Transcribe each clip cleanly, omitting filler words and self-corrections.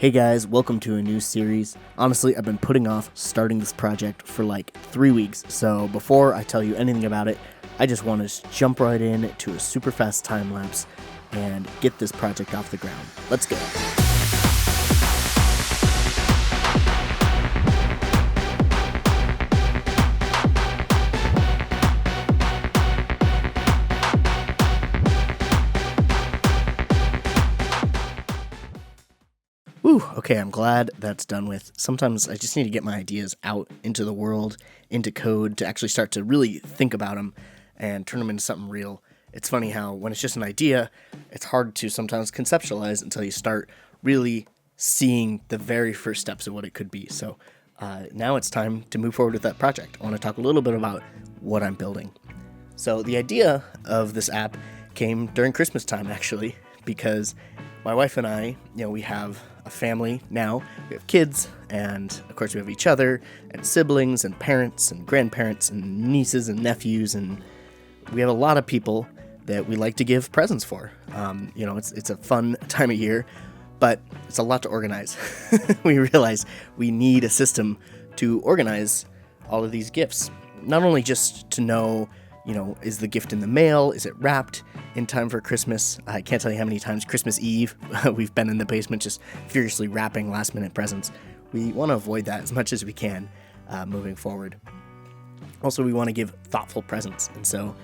Hey guys, welcome to a new series. Honestly, I've been putting off starting this project for like 3 weeks, so before I tell you anything about it, I just want to jump right in to a super fast time lapse and get this project off the ground. Let's go. Whew, okay, I'm glad that's done with. Sometimes I just need to get my ideas out into the world, into code, to actually start to really think about them and turn them into something real. It's funny how when it's just an idea, it's hard to sometimes conceptualize until you start really seeing the very first steps of what it could be. So now it's time to move forward with that project. I want to talk a little bit about what I'm building. So the idea of this app came during Christmas time, actually, because my wife and I, we have a family now. We have kids, and of course we have each other, and siblings, and parents, and grandparents, and nieces, and nephews, and we have a lot of people that we like to give presents for. It's a fun time of year, but it's a lot to organize. We realize we need a system to organize all of these gifts. Not only just to know, is the gift in the mail? Is it wrapped in time for Christmas? I can't tell you how many times Christmas Eve we've been in the basement just furiously wrapping last minute presents. We want to avoid that as much as we can moving forward. Also, we want to give thoughtful presents. And so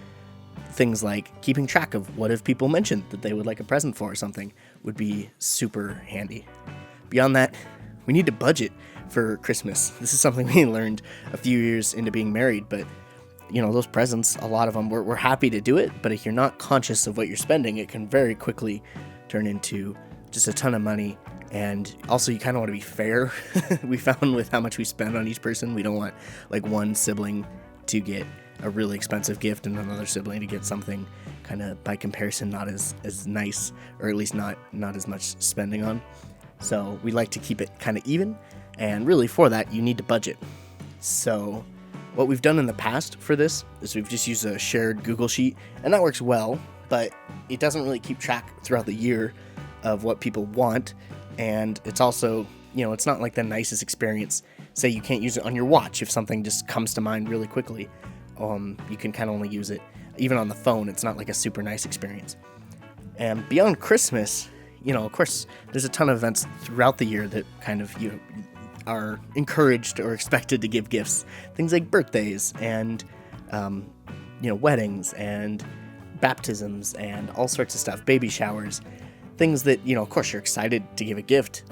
things like keeping track of what if people mentioned that they would like a present for or something would be super handy. Beyond that, we need to budget for Christmas. This is something we learned a few years into being married, but those presents, a lot of them, we're happy to do it, but if you're not conscious of what you're spending, it can very quickly turn into just a ton of money. And also, you kind of want to be fair. We found with how much we spend on each person, we don't want like one sibling to get a really expensive gift and another sibling to get something kind of by comparison not as nice, or at least not as much spending on. So we like to keep it kind of even, and really for that, you need to budget. So what we've done in the past for this is we've just used a shared Google Sheet, and that works well, but it doesn't really keep track throughout the year of what people want, and it's also, it's not like the nicest experience. Say you can't use it on your watch if something just comes to mind really quickly. You can kind of only use it, even on the phone, it's not like a super nice experience. And beyond Christmas, of course, there's a ton of events throughout the year that kind of, are encouraged or expected to give gifts. Things like birthdays and, weddings and baptisms and all sorts of stuff, baby showers, things that, of course you're excited to give a gift.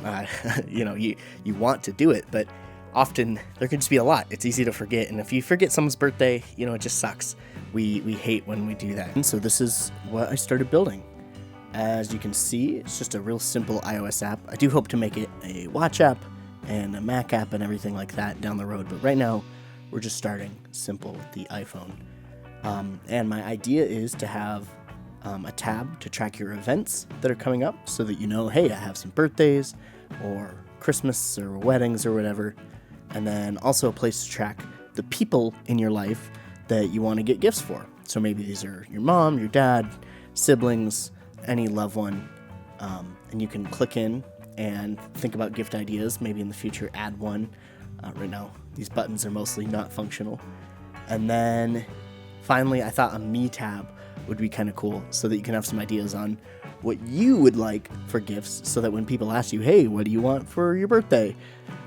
You want to do it, but often there can just be a lot. It's easy to forget. And if you forget someone's birthday, it just sucks. We hate when we do that. And so this is what I started building. As you can see, it's just a real simple iOS app. I do hope to make it a watch app and a Mac app and everything like that down the road. But right now, we're just starting simple with the iPhone. And my idea is to have a tab to track your events that are coming up so that hey, I have some birthdays or Christmas or weddings or whatever. And then also a place to track the people in your life that you want to get gifts for. So maybe these are your mom, your dad, siblings, any loved one. And you can click in and think about gift ideas, maybe in the future add one. Right now, these buttons are mostly not functional. And then finally, I thought a Me tab would be kind of cool so that you can have some ideas on what you would like for gifts so that when people ask you, hey, what do you want for your birthday?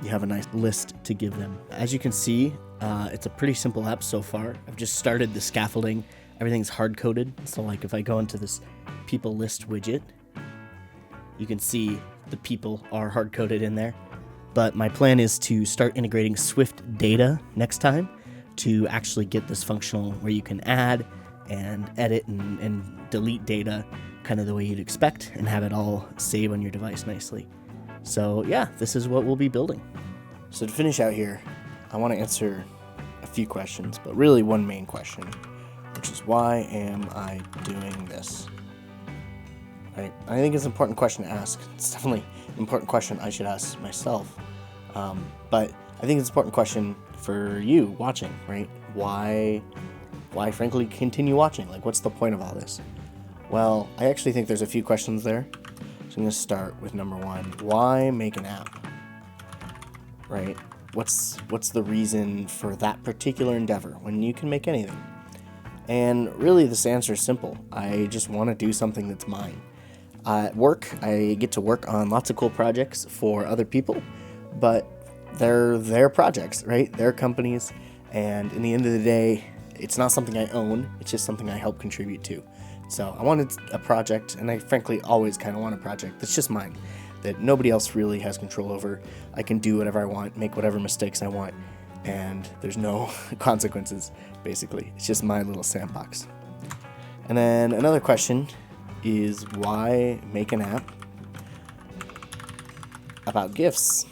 You have a nice list to give them. As you can see, it's a pretty simple app so far. I've just started the scaffolding. Everything's hard-coded. So like if I go into this people list widget, you can see the people are hard-coded in there. But my plan is to start integrating Swift data next time to actually get this functional where you can add and edit and delete data kind of the way you'd expect and have it all save on your device nicely. So yeah, this is what we'll be building. So to finish out here, I want to answer a few questions, but really one main question, which is why am I doing this? Right? I think it's an important question to ask. It's definitely an important question I should ask myself. But I think it's an important question for you watching, right? Why frankly continue watching? Like, what's the point of all this? Well, I actually think there's a few questions there. So I'm going to start with number one. Why make an app? Right? What's the reason for that particular endeavor when you can make anything? And really, this answer is simple. I just want to do something that's mine. At work, I get to work on lots of cool projects for other people, but they're their projects, right? Their companies. And in the end of the day, it's not something I own. It's just something I help contribute to. So I wanted a project, and I frankly always kind of want a project that's just mine, that nobody else really has control over. I can do whatever I want, make whatever mistakes I want, and there's no consequences, basically. It's just my little sandbox. And then another question is, why make an app about gifts?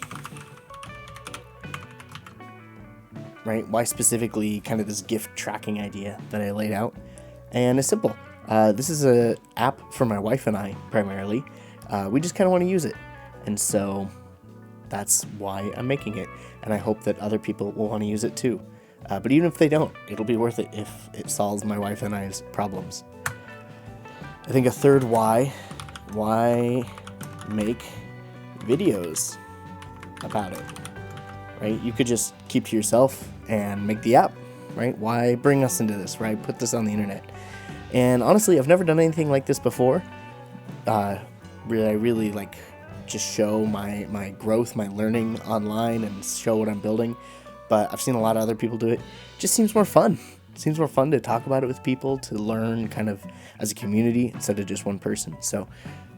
Right? Why specifically kind of this gift tracking idea that I laid out? And it's simple. This is an app for my wife and I, primarily. We just kind of want to use it. And so that's why I'm making it. And I hope that other people will want to use it too. But even if they don't, it'll be worth it if it solves my wife and I's problems. I think a third why make videos about it, right? You could just keep to yourself and make the app, right? Why bring us into this, right? Put this on the internet. And honestly, I've never done anything like this before. I really like just show my growth, my learning online and show what I'm building. But I've seen a lot of other people do it. It just seems more fun. It seems more fun to talk about it with people, to learn kind of as a community instead of just one person. So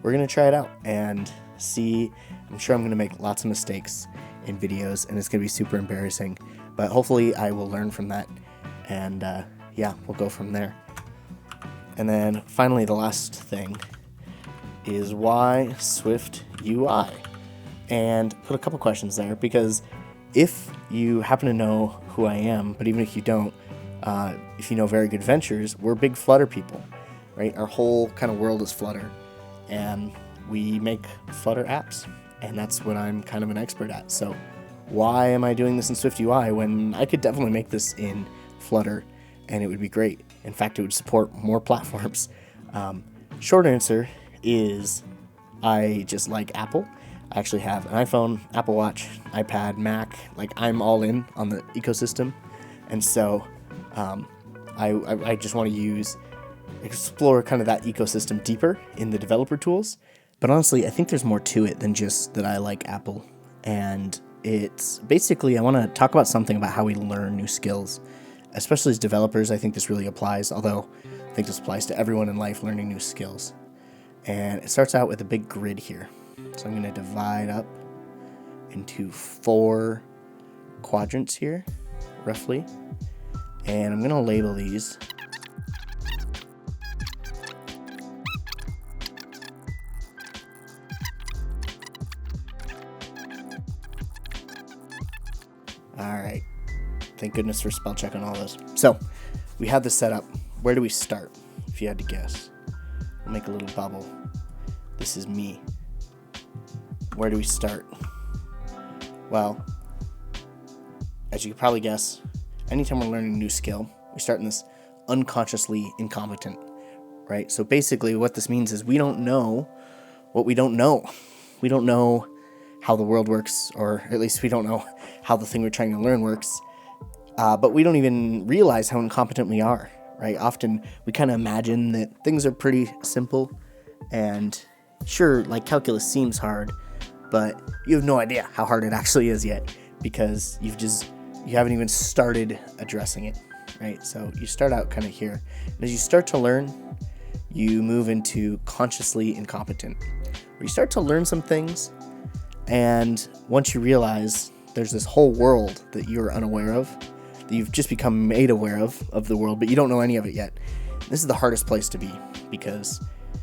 we're going to try it out and see. I'm sure I'm going to make lots of mistakes in videos, and it's going to be super embarrassing. But hopefully I will learn from that. And we'll go from there. And then finally, the last thing is, why SwiftUI? And put a couple questions there, because if you happen to know who I am, but even if you don't, if you know Very Good Ventures, we're big Flutter people, right? Our whole kind of world is Flutter, and we make Flutter apps, and that's what I'm kind of an expert at. So why am I doing this in SwiftUI when I could definitely make this in Flutter, and it would be great? In fact, it would support more platforms. Short answer is, I just like Apple. I actually have an iPhone, Apple Watch, iPad, Mac. Like, I'm all in on the ecosystem. And so I just want to explore kind of that ecosystem deeper in the developer tools. But honestly, I think there's more to it than just that I like Apple. And it's basically, I want to talk about something about how we learn new skills. Especially as developers, I think this really applies, although I think this applies to everyone in life, learning new skills. And it starts out with a big grid here. So I'm going to divide up into 4 quadrants here, roughly. And I'm going to label these. All right. Thank goodness for spell check on all this. So we have this set up. Where do we start, if you had to guess? We'll make a little bubble. This is me. Where do we start? Well, as you could probably guess, anytime we're learning a new skill, we start in this unconsciously incompetent, right? So basically what this means is we don't know what we don't know. We don't know how the world works, or at least we don't know how the thing we're trying to learn works. But we don't even realize how incompetent we are, right? Often we kind of imagine that things are pretty simple, and sure, like calculus seems hard, but you have no idea how hard it actually is yet, because you haven't even started addressing it, right? So you start out kind of here, and as you start to learn, you move into consciously incompetent, where you start to learn some things, and once you realize there's this whole world that you're unaware of, that you've just become made aware of the world, but you don't know any of it yet. This is the hardest place to be, because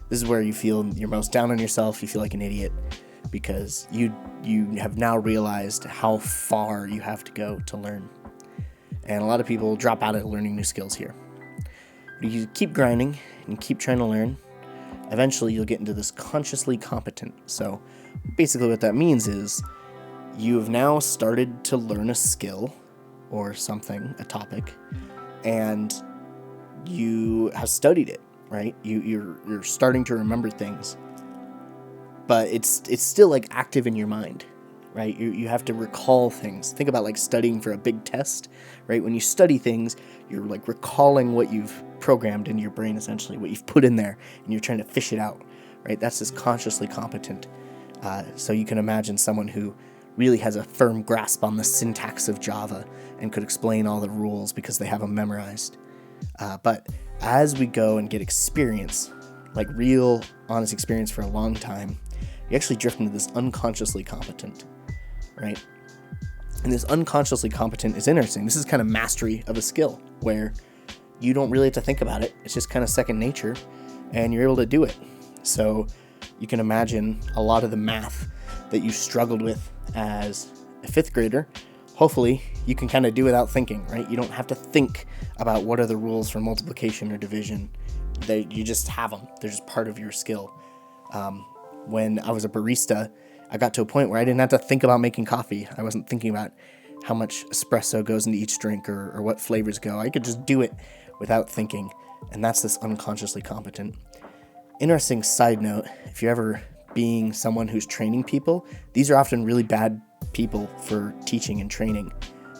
this is where you feel you're most down on yourself. You feel like an idiot because you have now realized how far you have to go to learn. And a lot of people drop out of learning new skills here. But you keep grinding and keep trying to learn. Eventually, you'll get into this consciously competent. So basically what that means is you have now started to learn a skill or something, a topic, and you have studied it, right? You're starting to remember things. but it's still like active in your mind, right? You have to recall things. Think about like studying for a big test, right? When you study things, you're like recalling what you've programmed into your brain, essentially, what you've put in there, and you're trying to fish it out, right? That's just consciously competent. So you can imagine someone who really has a firm grasp on the syntax of Java and could explain all the rules because they have them memorized. But as we go and get experience, like real, honest experience for a long time, you actually drift into this unconsciously competent, right? And this unconsciously competent is interesting. This is kind of mastery of a skill where you don't really have to think about it. It's just kind of second nature, and you're able to do it. So you can imagine a lot of the math that you struggled with as a fifth grader, hopefully you can kind of do without thinking, right? You don't have to think about what are the rules for multiplication or division. You just have them. They're just part of your skill. When I was a barista, I got to a point where I didn't have to think about making coffee. I wasn't thinking about how much espresso goes into each drink or what flavors go. I could just do it without thinking, and that's this unconsciously competent. Interesting side note, if you're ever being someone who's training people, these are often really bad people for teaching and training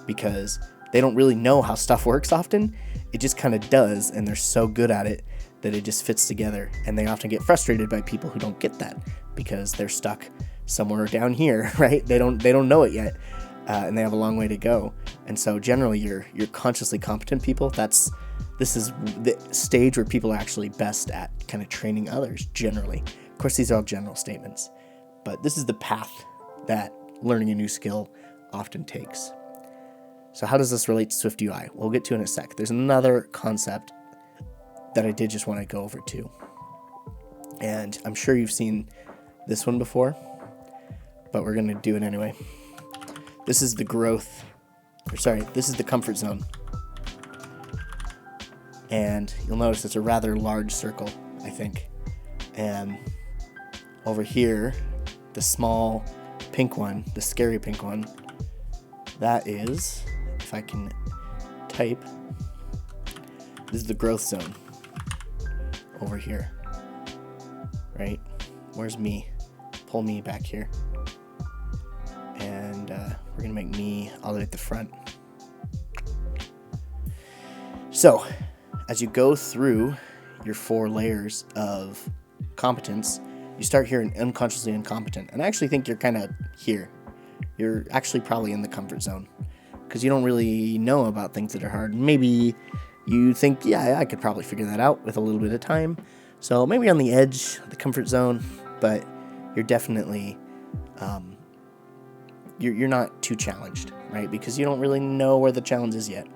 because they don't really know how stuff works often. It just kind of does, and they're so good at it that it just fits together, and they often get frustrated by people who don't get that because they're stuck somewhere down here, right? They don't know it yet, and they have a long way to go. And so generally your consciously competent people, this is the stage where people are actually best at kind of training others generally. Of course, these are all general statements, but this is the path that learning a new skill often takes. So how does this relate to SwiftUI? We'll get to in a sec. There's another concept that I did just want to go over too. And I'm sure you've seen this one before, but we're going to do it anyway. This is the this is the comfort zone. And you'll notice it's a rather large circle, I think. And over here, the small pink one, the scary pink one, that is, if I can type, this is the growth zone over here, right? Where's me? Pull me back here. And we're going to make me all the way at the front. So, as you go through your 4 layers of competence, you start here in unconsciously incompetent. And I actually think you're kind of here. You're actually probably in the comfort zone because you don't really know about things that are hard. Maybe you think, yeah, I could probably figure that out with a little bit of time. So maybe on the edge, the comfort zone, but you're definitely, you're not too challenged, right? Because you don't really know where the challenge is yet.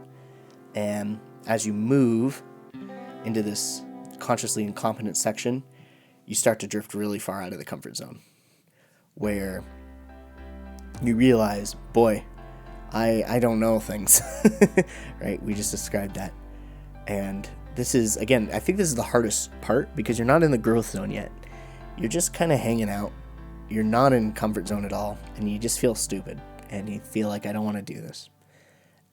And as you move into this consciously incompetent section, you start to drift really far out of the comfort zone where you realize, boy, I don't know things, right? We just described that. And this is, again, I think this is the hardest part because you're not in the growth zone yet. You're just kind of hanging out. You're not in comfort zone at all. And you just feel stupid and you feel like, I don't want to do this.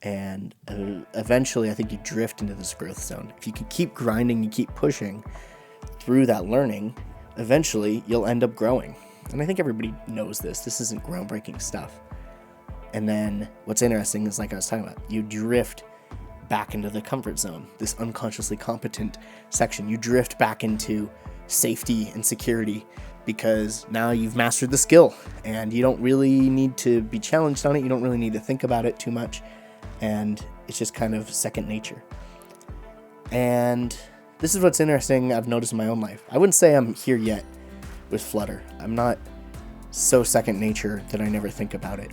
And eventually, I think you drift into this growth zone. If you can keep grinding, you keep pushing through that learning, eventually you'll end up growing. And I think everybody knows this. This isn't groundbreaking stuff. And then what's interesting is, like I was talking about, you drift back into the comfort zone, this unconsciously competent section. You drift back into safety and security because now you've mastered the skill and you don't really need to be challenged on it. You don't really need to think about it too much. And it's just kind of second nature. And this is what's interesting I've noticed in my own life. I wouldn't say I'm here yet with Flutter. I'm not so second nature that I never think about it.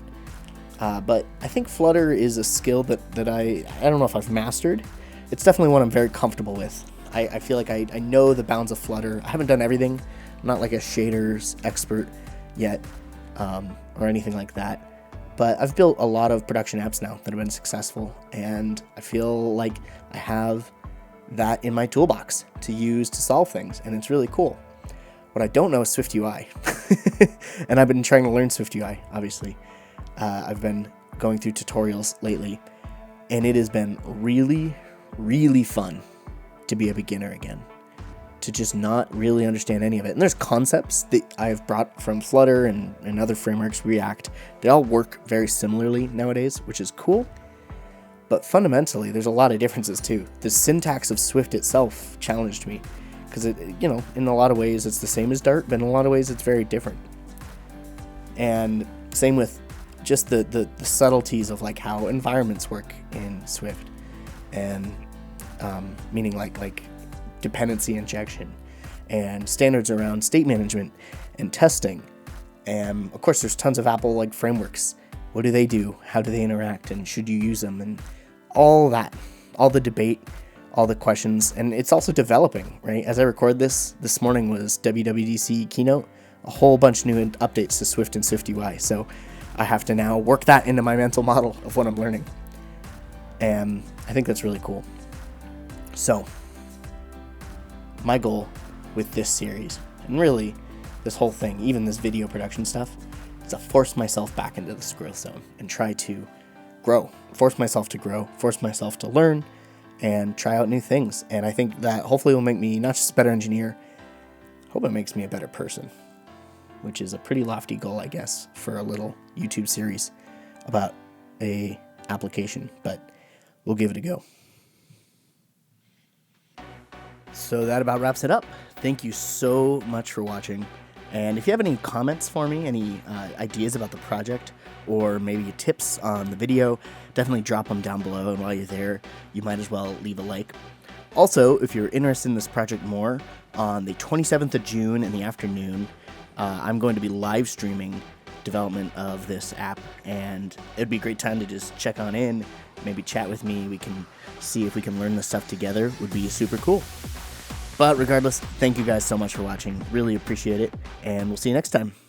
But I think Flutter is a skill that I don't know if I've mastered. It's definitely one I'm very comfortable with. I feel like I know the bounds of Flutter. I haven't done everything. I'm not like a shaders expert yet or anything like that. But I've built a lot of production apps now that have been successful, and I feel like I have that in my toolbox to use to solve things, and it's really cool. What I don't know is SwiftUI, and I've been trying to learn SwiftUI, obviously. I've been going through tutorials lately, and it has been really, really fun to be a beginner again. to just not really understand any of it. And there's concepts that I've brought from Flutter and other frameworks, React. They all work very similarly nowadays, which is cool. But fundamentally, there's a lot of differences too. The syntax of Swift itself challenged me because in a lot of ways it's the same as Dart, but in a lot of ways it's very different. And same with just the subtleties of like how environments work in Swift, and meaning like dependency injection and standards around state management and testing. And of course, there's tons of Apple like frameworks. What do they do? How do they interact? And should you use them? And all that, all the debate, all the questions. And it's also developing, right? As I record this morning was WWDC keynote, a whole bunch of new updates to Swift and SwiftUI. So I have to now work that into my mental model of what I'm learning. And I think that's really cool. So my goal with this series, and really this whole thing, even this video production stuff, is to force myself back into this growth zone and try to grow, force myself to learn and try out new things. And I think that hopefully will make me not just a better engineer, I hope it makes me a better person, which is a pretty lofty goal, I guess, for a little YouTube series about a application, but we'll give it a go. So that about wraps it up. Thank you so much for watching. And if you have any comments for me, any ideas about the project, or maybe tips on the video, definitely drop them down below. And while you're there, you might as well leave a like. Also, if you're interested in this project more, on the 27th of June in the afternoon, I'm going to be live streaming development of this app, and it'd be a great time to just check on in, maybe chat with me. We can see if we can learn this stuff together. Would be super cool. But regardless, thank you guys so much for watching. Really appreciate it, and we'll see you next time.